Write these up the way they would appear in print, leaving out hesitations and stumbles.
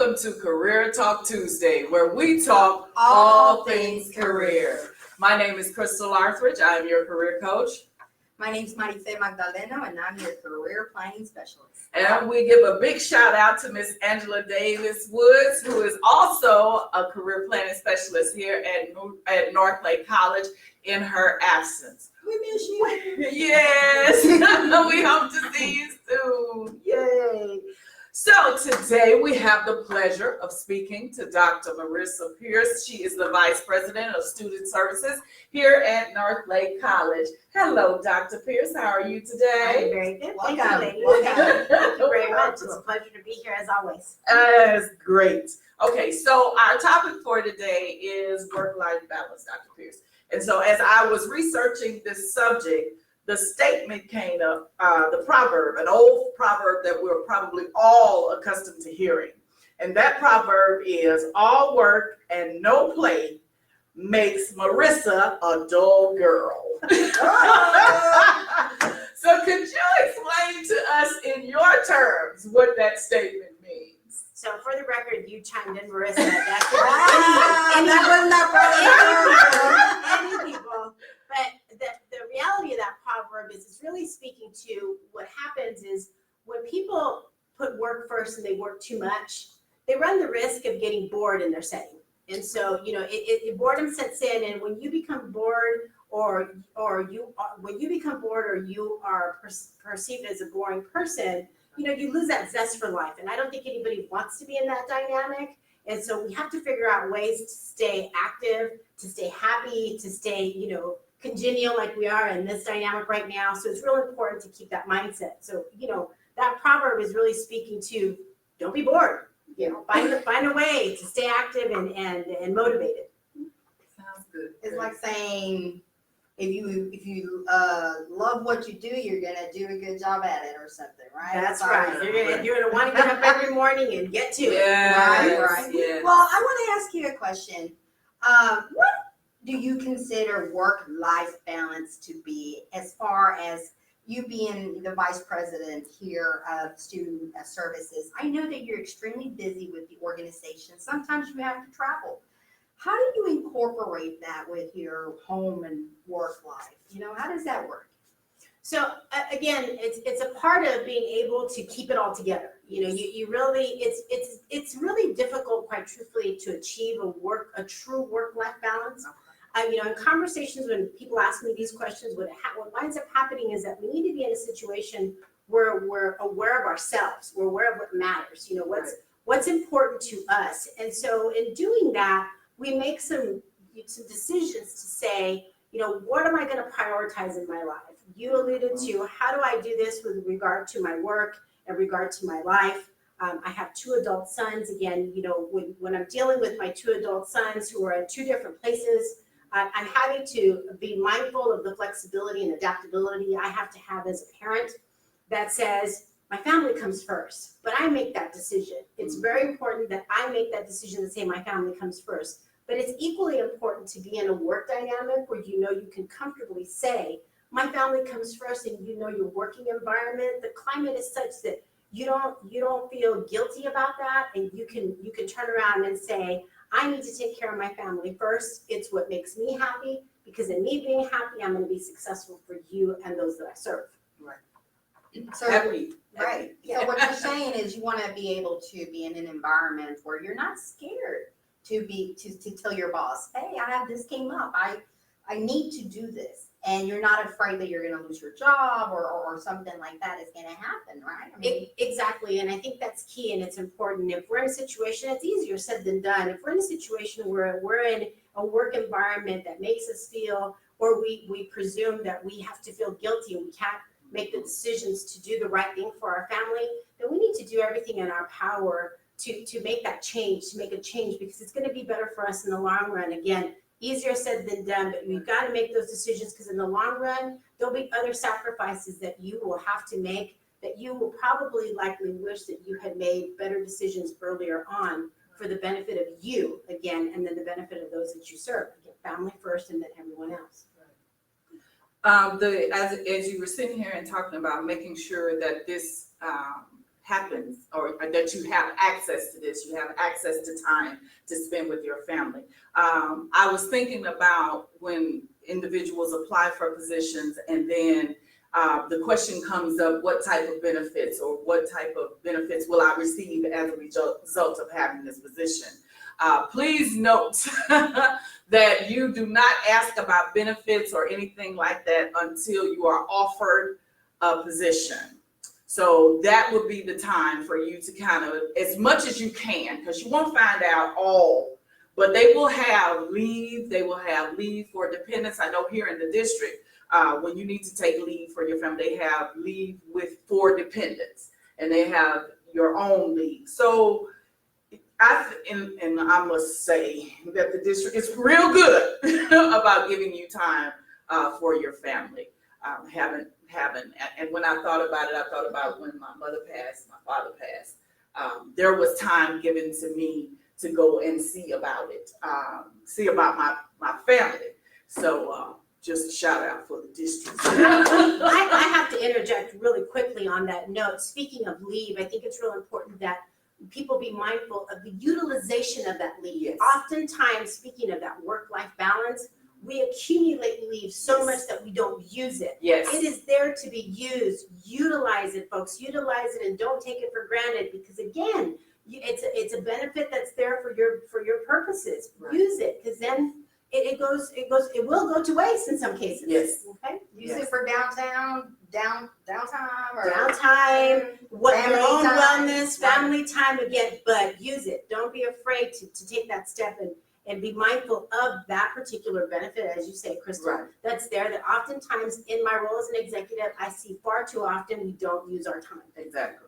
Welcome to Career Talk Tuesday, where we talk all things career. My name is Crystal Arthridge. I am your career coach. My name is Marisa Magdaleno, and I'm your career planning specialist. And we give a big shout out to Miss Angela Davis Woods, who is also a career planning specialist here at North Lake College in her absence. We miss you. Yes, we hope to see you soon. Yay. So today we have the pleasure of speaking to Dr. Marisa Pierce. She is the Vice President of Student Services here at North Lake College. Hello, Dr. Pierce. How are you today? I'm very good. Welcome. Thank you, ladies. Thank you very much. It's a pleasure to be here as always. That's great. Okay, so our topic for today is work-life balance, Dr. Pierce. And so as I was researching this subject, the statement came up, the proverb, an old proverb that we're probably all accustomed to hearing. And that proverb is, all work and no play makes Marisa a dull girl. So could you explain to us in your terms what that statement means? So for the record, you chimed in, Marissa. That's any people. But the reality of that proverb is it's really speaking to what happens is when people put work first and they work too much, they run the risk of getting bored in their setting. And so, boredom sets in, and when you become bored when you become bored or you are perceived as a boring person, you lose that zest for life. And I don't think anybody wants to be in that dynamic. And so we have to figure out ways to stay active, to stay happy, to stay, congenial like we are in this dynamic right now. So it's real important to keep that mindset. So, that proverb is really speaking to don't be bored, find a way to stay active and motivated. Sounds good. It's like saying, if you love what you do, you're gonna do a good job at it or something, right? That's right. You're gonna want to get up every morning and get to it. Yes, Right. yes. Well, I want to ask you a question. What do you consider work-life balance to be, as far as you being the vice president here of student services? I know that you're extremely busy with the organization. Sometimes you have to travel. How do you incorporate that with your home and work life? How does that work? So again, it's a part of being able to keep it all together. You really, it's really difficult, quite truthfully, to achieve a true work-life balance. In conversations when people ask me these questions, what winds up happening is that we need to be in a situation where we're aware of ourselves, we're aware of what matters, what's important to us. And so in doing that, we make some decisions to say, what am I going to prioritize in my life? You alluded to, how do I do this with regard to my work and regard to my life? I have two adult sons. Again, when I'm dealing with my two adult sons who are in two different places, I'm having to be mindful of the flexibility and adaptability I have to have as a parent that says, my family comes first, but I make that decision. It's very important that I make that decision to say my family comes first. But it's equally important to be in a work dynamic where you can comfortably say, my family comes first, and your working environment, the climate is such that you don't feel guilty about that, and you can turn around and say, I need to take care of my family first. It's what makes me happy, because in me being happy, I'm going to be successful for you and those that I serve. Right. So, right. So what you're saying is you want to be able to be in an environment where you're not scared to tell your boss, hey, I have this came up. I need to do this. And you're not afraid that you're going to lose your job or something like that is going to happen, right? Exactly. And I think that's key, and it's important. If we're in a situation, it's easier said than done. If we're in a situation where we're in a work environment that makes us feel, or we presume that we have to feel guilty and we can't make the decisions to do the right thing for our family, then we need to do everything in our power to make that change, to make a change, because it's going to be better for us in the long run. Again, easier said than done, but we've got to make those decisions, because in the long run, there'll be other sacrifices that you will have to make that you will probably likely wish that you had made better decisions earlier on for the benefit of you, again, and then the benefit of those that you serve. Again, family first and then everyone else. As you were sitting here and talking about making sure that this happens, or that you have access to this, you have access to time to spend with your family. I was thinking about when individuals apply for positions and then the question comes up, what type of benefits or what type of benefits will I receive as a result of having this position? Please note that you do not ask about benefits or anything like that until you are offered a position. So that would be the time for you to kind of, as much as you can, because you won't find out all, but they will have leave. They will have leave for dependents. I know here in the district, when you need to take leave for your family, they have leave for dependents, and they have your own leave. So and I must say that the district is real good about giving you time for your family. And when I thought about it, I thought about when my mother passed, my father passed. There was time given to me to go and see about it, see about my family. So just a shout out for the district. I have to interject really quickly on that note. Speaking of leave, I think it's real important that people be mindful of the utilization of that leave. Yes. Oftentimes, speaking of that work-life balance, we accumulate leave so much that we don't use it. Yes. It is there to be used. Utilize it, folks. Utilize it and don't take it for granted, because again, it's a benefit that's there for your purposes. Right. Use it, because then it will go to waste in some cases. Yes. Okay. Use it for downtime or Downtime, what your family own time. wellness, family time again, but use it. Don't be afraid to take that step and be mindful of that particular benefit, as you say, Crystal, Right. that's there, that oftentimes in my role as an executive, I see far too often we don't use our time. Exactly.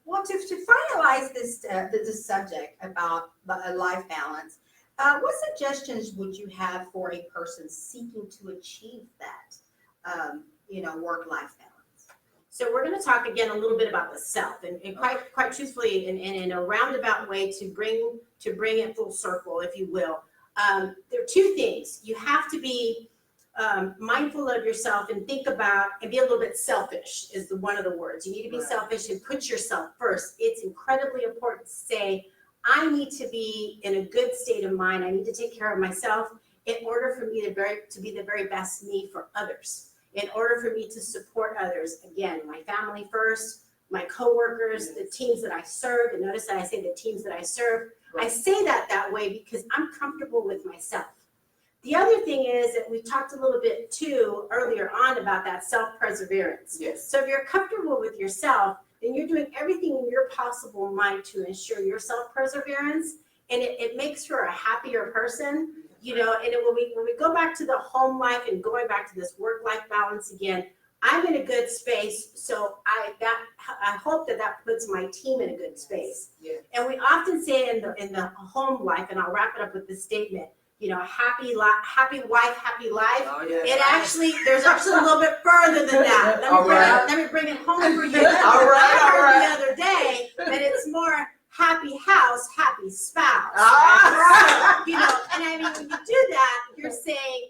Well, to finalize this subject about life balance, what suggestions would you have for a person seeking to achieve that, work-life balance? So we're going to talk again a little bit about the self, and quite truthfully, and in a roundabout way to bring it full circle, if you will. There are two things. You have to be mindful of yourself and think about and be a little bit selfish is one of the words. You need to be Right. selfish and put yourself first. It's incredibly important to say, I need to be in a good state of mind. I need to take care of myself in order for me to be the very best me for others. In order for me to support others, again, my family first, my coworkers, the teams that I serve, and notice that I say the teams that I serve. Right. I say that way because I'm comfortable with myself. The other thing is that we talked a little bit too earlier on about that self-perseverance. Yes. So if you're comfortable with yourself, then you're doing everything in your possible mind to ensure your self-perseverance, and it makes you a happier person. And when we go back to the home life and going back to this work-life balance again, I'm in a good space, so I hope that puts my team in a good space. Yeah. And we often say in the home life, and I'll wrap it up with this statement, happy wife, happy life. Oh, yeah. There's actually a little bit further than that. Let me bring it home for you. All right. I heard the other day that it's more happy house, happy spouse. Ah. And I mean, when you do that, you're saying,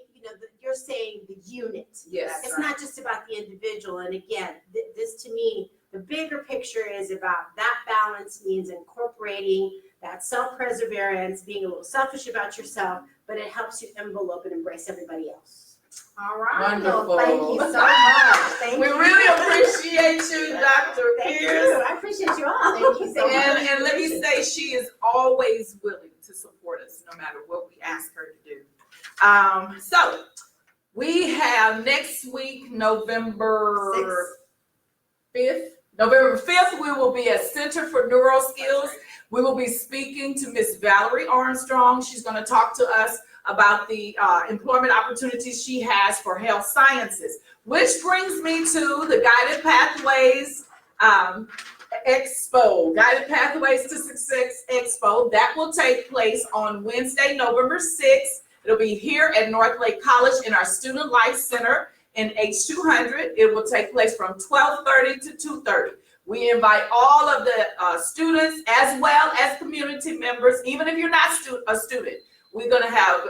you're saying the unit. Yes. It's not just about the individual. And again, this to me, the bigger picture is about that balance means incorporating that self-perseverance, being a little selfish about yourself, but it helps you envelope and embrace everybody else. All right. Wonderful. Well, thank you so much. We really appreciate you, Dr. Thank Pierce. you. I appreciate you all. Thank you so much. And let me say, she is always willing to support us no matter what we ask her to do. So we have next week, November 5th. November 5th, we will be at Center for Neuro Skills. We will be speaking to Miss Valerie Armstrong. She's going to talk to us about the employment opportunities she has for health sciences, which brings me to the Guided Pathways Expo, Guided Pathways to Success Expo. That will take place on Wednesday, November 6th. It'll be here at North Lake College in our Student Life Center in H200. It will take place from 12:30 to 2:30. We invite all of the students as well as community members, even if you're not a student. We're going to have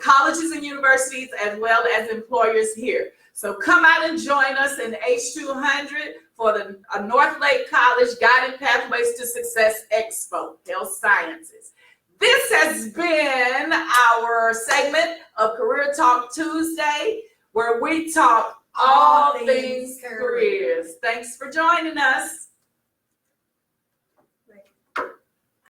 colleges and universities as well as employers here. So come out and join us in H200 for for the North Lake College Guiding Pathways to Success Expo, Health Sciences. This has been our segment of Career Talk Tuesday, where we talk all things careers. Thanks for joining us.